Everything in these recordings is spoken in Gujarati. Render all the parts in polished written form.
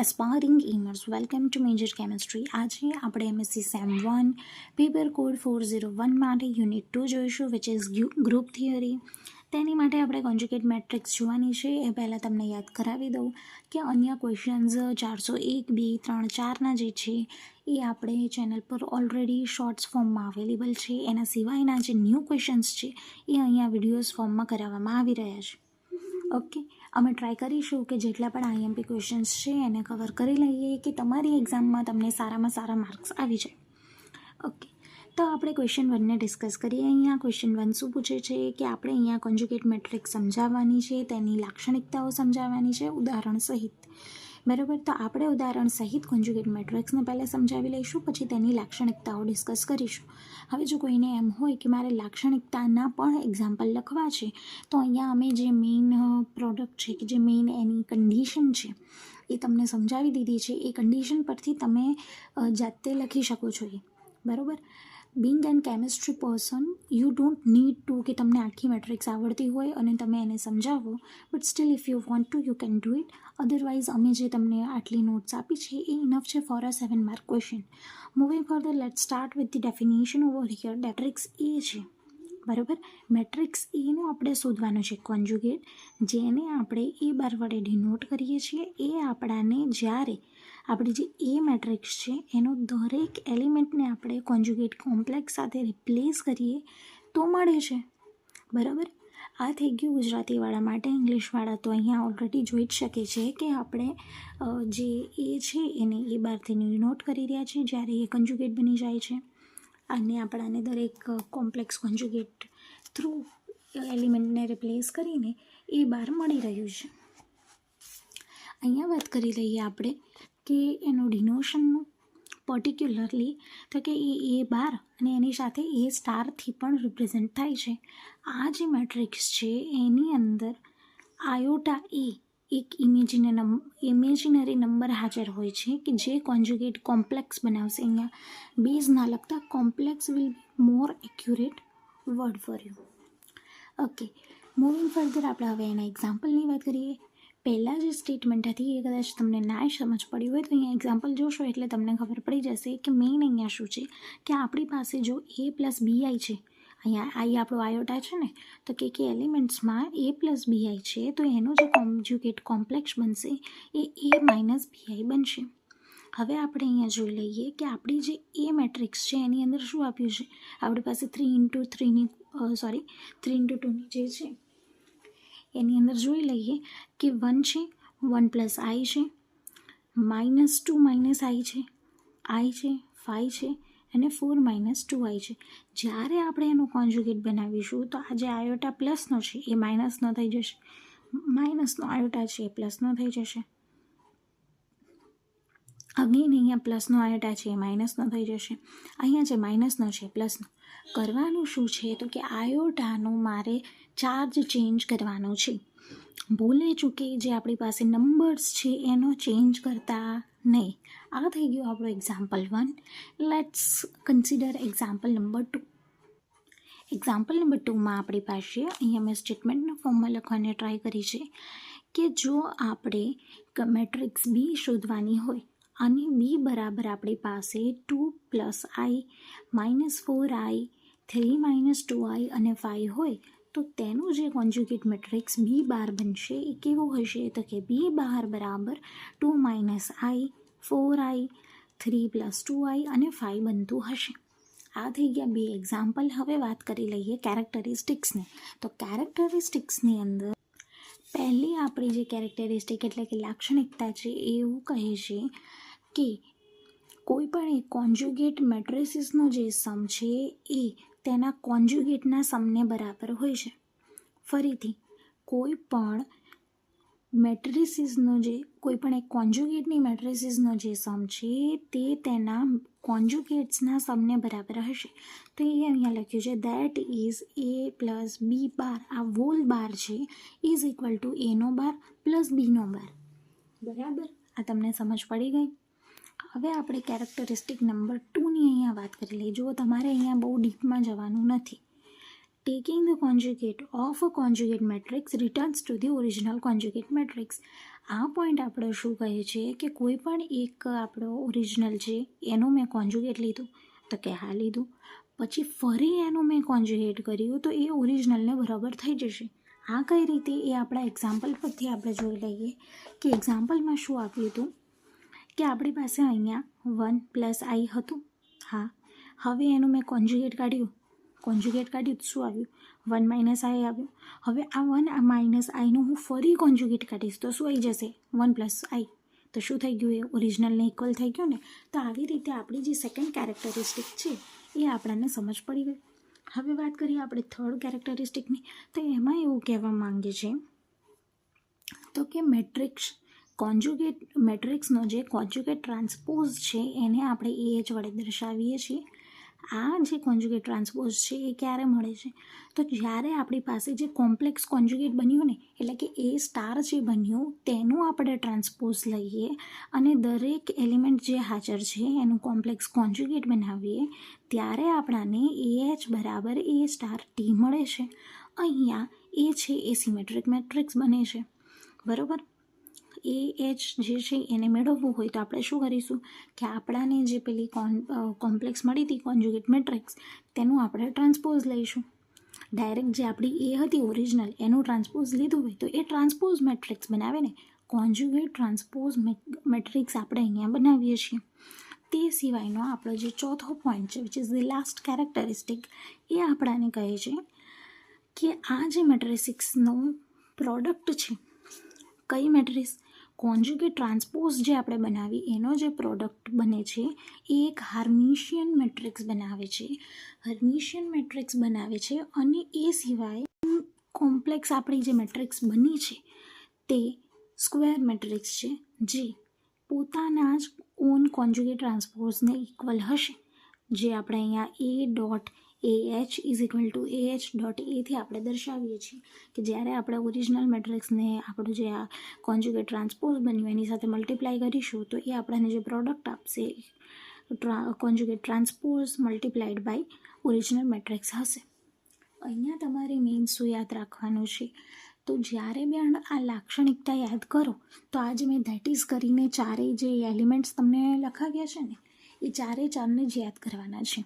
Aspiring aimers welcome to major chemistry. આજે આપણે એમએસસી સેમ 1 પેપર કોડ 401 માટે યુનિટ 2 જોઈશું, વિચ ઇઝ ગ્રુપ થિયરી. તેની માટે આપણે કોન્જ્યુગેટ મેટ્રિક્સ જોવાની છે. એ પહેલાં તમને યાદ કરાવી દઉં કે અન્ય ક્વેશ્ચન્સ 401, 2, 3, 4ના જે છે એ આપણે ચેનલ પર ઓલરેડી શોર્ટ્સ ફોર્મમાં અવેલેબલ છે. એના સિવાયના જે ન્યૂ ક્વેશ્ચન્સ છે એ અહીંયા વિડીયોઝ ફોર્મમાં કરાવવામાં આવી રહ્યા છે. ઓકે, અમે ટ્રાય કરીશું કે જેટલા પણ આઈએમપી ક્વેશ્ચન્સ છે એને કવર કરી લઈએ કે તમારી એક્ઝામમાં તમને સારામાં સારા માર્ક્સ આવી જાય. ઓકે, તો આપણે ક્વેશ્ચન 1ને ડિસ્કસ કરીએ. અહીંયા ક્વેશ્ચન 1 શું પૂછે છે કે આપણે અહીંયા કોન્જ્યુગેટ મેટ્રિક્સ સમજાવવાની છે, તેની લાક્ષણિકતાઓ સમજાવવાની છે ઉદાહરણ સહિત. બરાબર, તો આપણે ઉદાહરણ સહિત કોન્જ્યુગેટ મેટ્રિક્સને પહેલાં સમજાવી લઈશું, પછી તેની લાક્ષણિકતાઓ ડિસ્કસ કરીશું. હવે જો કોઈને એમ હોય કે મારે લાક્ષણિકતાના પણ એક્ઝામ્પલ લખવા છે, તો અહીંયા અમે જે મેઇન પ્રોડક્ટ છે કે જે મેઇન એની કન્ડિશન છે એ તમને સમજાવી દીધી છે. એ કન્ડિશન પરથી તમે જાતે લખી શકો છો. એ બરાબર. Bing and chemistry person, you don't need to કે તમને આખી મેટ્રિક્સ આવડતી હોય અને તમે એને સમજાવો, but still if you want to you can do it. Otherwise અમે જે તમને આટલી નોટ્સ આપી છે એ ઇનફ છે for a 7 mark question. Moving further, let start with the definition over here. Matrix એ છે, બરાબર. મેટ્રિક્સ એનું આપણે શોધવાનું છે કોન્જ્યુગેટ, જેને આપણે એ બાર વડે ડિનોટ કરીએ છીએ. એ આપણાને જ્યારે આપણી જે એ મેટ્રિક્સ છે એનો દરેક એલિમેન્ટને આપણે કોન્જ્યુગેટ કોમ્પ્લેક્સ સાથે રિપ્લેસ કરીએ તો મળે છે. બરાબર, આ થઈ ગયું ગુજરાતીવાળા માટે. ઇંગ્લિશવાળા તો અહીંયા ઓલરેડી જોઈ જ શકે છે કે આપણે જે એ છે એને એ બારથી ડિનોટ કરી રહ્યા છીએ જ્યારે એ કોન્જ્યુગેટ બની જાય છે, અને આપણાને દરેક કોમ્પ્લેક્સ કોન્જ્યુગેટ થ્રુ એલિમેન્ટને રિપ્લેસ કરીને એ બાર મળી રહ્યું છે. અહીંયા વાત કરી લઈએ આપણે કે એનું ડિનોશનનું પર્ટિક્યુલરલી, તો કે એ બાર અને એની સાથે એ સ્ટારથી પણ રિપ્રેઝેન્ટ થાય છે. આ જે મેટ્રિક્સ છે એની અંદર આયોટા એ એક ઇમેજિનરી નંબર હાજર હોય છે કે જે કોન્જ્યુગેટ કોમ્પ્લેક્સ બનાવશે. અહીંયા બેઝ ના લખતા complex will be more accurate word for you. Okay, moving further, આપણે હવે એના એક્ઝામ્પલની વાત કરીએ. પહેલાં જે સ્ટેટમેન્ટ હતી એ કદાચ તમને ના સમજ પડી હોય તો અહીંયા એક્ઝામ્પલ જોશો એટલે તમને ખબર પડી જશે કે મેઇન અહીંયા શું છે કે આપણી પાસે જો એ પ્લસ બીઆઈ છે, અહીંયા આઈ આપણો આયોટા છે ને, તો કે એલિમેન્ટ્સમાં એ પ્લસ બીઆઈ છે, તો એનો જે કોન્જ્યુગેટ કોમ્પ્લેક્સ બનશે એ માઇનસ બીઆઈ બનશે. હવે આપણે અહીંયા જોઈ લઈએ કે આપણી જે એ મેટ્રિક્સ છે એની અંદર શું આપ્યું છે. આપણી પાસે 3x2ની જે છે એની અંદર જોઈ લઈએ કે 1 છે, 1 પ્લસ આઈ છે, -2 માઇનસ આઈ છે, 5 છે અને 4 માઇનસ 2i છે. જ્યારે આપણે એનું કોન્જ્યુગેટ બનાવીશું તો આ જે આયોટા પ્લસનો છે એ માઇનસનો થઈ જશે, માઇનસનો આયોટા છે એ પ્લસનો થઈ જશે. અગેન અહીંયા પ્લસનો આયોટા છે એ માઇનસનો થઈ જશે. અહીંયા જે માઇનસનો છે પ્લસનો. કરવાનું શું છે તો કે આયોટાનો મારે ચાર્જ ચેન્જ કરવાનો છે. ભૂલે ચૂકે જે આપણી પાસે નંબર્સ છે એનો ચેન્જ કરતા નહીં. આ થઈ ગયું આપણું example 1. Let's consider example number 2. Example number 2માં આપણી પાસે અહીંયા મેં સ્ટેટમેન્ટના ફોર્મમાં લખવાની ટ્રાય કરી છે કે જો આપણે મેટ્રિક્સ બી શોધવાની હોય અને બી બરાબર આપણી પાસે 2 પ્લસ આઈ, -4i, 3 - 2i અને 5 હોય તો તેનું જે કોન્જ્યુગેટ મેટ્રિક્સ બી બાર બનશે એ કેવું હશે તો કે બી બાર બરાબર 2 - i, 4i, 3 + 2i અને 5 બનતું હશે. આ થઈ ગયા બે એક્ઝામ્પલ. હવે વાત કરી લઈએ કેરેક્ટરિસ્ટિક્સની. તો કેરેક્ટરિસ્ટિક્સની અંદર પહેલી આપણી જે કેરેક્ટરિસ્ટિક એટલે કે લાક્ષણિકતા છે એ એવું કહે છે કે કોઈ પણ એક કોન્જ્યુગેટ મેટ્રિસીસનો જે સમ છે એ તેના કોન્જ્યુગેટના સમને બરાબર હોય છે. ફરીથી, કોઈ પણ એક કોન્જ્યુગેટની મેટ્રિસીસનો જે સમ છે તે તેના કોન્જ્યુગેટ્સના સમને બરાબર હશે. તો એ અહીંયા લખ્યું છે દેટ ઇઝ એ પ્લસ બી બાર, આ હોલ બાર છે, ઇઝ ઇક્વલ ટુ એનો બાર પ્લસ બીનો બાર. બરાબર, આ તમને સમજ પડી ગઈ. હવે આપણે કેરેક્ટરિસ્ટિક નંબર 2ની અહીંયા વાત કરી લઈએ. જો તમારે અહીંયા બહુ ડીપમાં જવાનું નથી. Taking the conjugate of a conjugate matrix returns to the original conjugate matrix. આ પોઈન્ટ આપણો શું કહે છે કે કોઈ પણ એક આપણો ઓરિજિનલ છે એનું મેં કોન્જ્યુગેટ લીધું તો કે હા લીધું, પછી ફરી એનું મેં કોન્જ્યુગેટ કર્યું તો એ ઓરિજિનલને બરાબર થઈ જશે. આ કઈ રીતે એ આપણા એક્ઝામ્પલ પરથી આપણે જોઈ લઈએ કે એક્ઝામ્પલમાં શું આપ્યું હતું કે આપણી પાસે અહીંયા 1 + i હતું. હા, હવે એનું મેં કોન્જ્યુગેટ કાઢ્યું તો શું આવ્યું? 1 - i આવ્યું. હવે આ 1 - iનું હું ફરી કોન્જ્યુગેટ કાઢીશ તો શું આવી જશે? 1 + i. તો શું થઈ ગયું? એ ઓરિજિનલને ઇક્વલ થઈ ગયું ને. તો આવી રીતે આપણી જે સેકન્ડ કેરેક્ટરિસ્ટિક છે એ આપણને સમજ પડી ગઈ. હવે વાત કરીએ આપણે થર્ડ કેરેક્ટરિસ્ટિકની. તો એમાં એવું કહેવા માંગે છે તો કે મેટ્રિક્સનો જે કોન્જ્યુગેટ ટ્રાન્સપોઝ છે એને આપણે AH વડે દર્શાવીએ છીએ. આ જે કોન્જ્યુગેટ ટ્રાન્સપોઝ છે એ ક્યારે મળે છે? તો જ્યારે આપણી પાસે જે કોમ્પ્લેક્સ કોન્જ્યુગેટ બન્યું ને, એટલે કે A* જે બન્યું તેનું આપણે ટ્રાન્સપોઝ લઈએ અને દરેક એલિમેન્ટ જે હાજર છે એનું કોમ્પ્લેક્સ કોન્જ્યુગેટ બનાવીએ ત્યારે આપણને AH બરાબર A*T મળે છે. અહીંયા એ છે એ સિમેટ્રિક મેટ્રિક્સ બને છે, બરાબર. AH જે છે એને મેળવવું હોય તો આપણે શું કરીશું કે આપણાને જે પેલી કોમ્પ્લેક્સ મળી હતી કોન્જ્યુગેટ મેટ્રિક્સ તેનું આપણે ટ્રાન્સપોઝ લઈશું. ડાયરેક્ટ જે આપણી એ હતી ઓરિજિનલ એનું ટ્રાન્સપોઝ લીધું હોય તો એ ટ્રાન્સપોઝ મેટ્રિક્સ બનાવે ને, કોન્જ્યુગેટ ટ્રાન્સપોઝ મેટ્રિક્સ આપણે અહીંયા બનાવીએ છીએ. તે સિવાયનો આપણો જે ચોથો પોઈન્ટ છે which is the last characteristic, એ આપણાને કહે છે કે આ જે મેટ્રિક્સનો પ્રોડક્ટ છે, કઈ મેટ્રિક્સ? કોન્જ્યુગેટ ટ્રાન્સપોઝ જે આપણે બનાવી એનો જે પ્રોડક્ટ બને છે એ એક હર્મિશિયન મેટ્રિક્સ બનાવે છે. અને એ સિવાય કોમ્પ્લેક્સ આપણી જે મેટ્રિક્સ બની છે તે સ્ક્વેર મેટ્રિક્સ છે જે પોતાના જ ઓન કોન્જ્યુગેટ ટ્રાન્સપોઝને ઇક્વલ હશે, જે આપણે અહીંયા AH=AH.A થી આપણે દર્શાવીએ છીએ કે જ્યારે આપણે ઓરિજિનલ મેટ્રિક્સને આપણું જે આ કોન્જ્યુગેટ ટ્રાન્સપોઝ બન્યું એની સાથે મલ્ટીપ્લાય કરીશું તો એ આપણને જે પ્રોડક્ટ આપશે conjugate transpose multiplied by original matrix હશે. અહીંયા તમારે મેઇન શું યાદ રાખવાનું છે? તો જ્યારે બી આ લાક્ષણિકતા યાદ કરો તો આજે મેં ધેટ ઇઝ કરીને ચારેય જે એલિમેન્ટ્સ તમને લખાવ્યા છે ને એ ચારને જ યાદ કરવાના છે.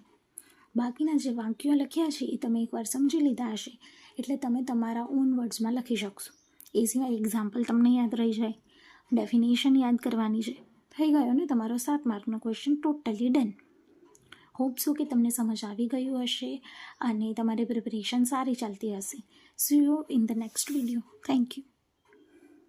બાકીના જે વાક્યો લખ્યા છે એ તમે એકવાર સમજી લીધા હશે એટલે તમે તમારા ઓન વર્ડ્સમાં લખી શકશો. એ સિવાય એક્ઝામ્પલ તમને યાદ રહી જાય, ડેફિનેશન યાદ કરવાની છે. થઈ ગયો ને તમારો 7 માર્કનો question totally done. Hope so કે તમને સમજ આવી ગયું હશે અને તમારી પ્રિપરેશન સારી ચાલતી હશે. C you in the next video. Thank you.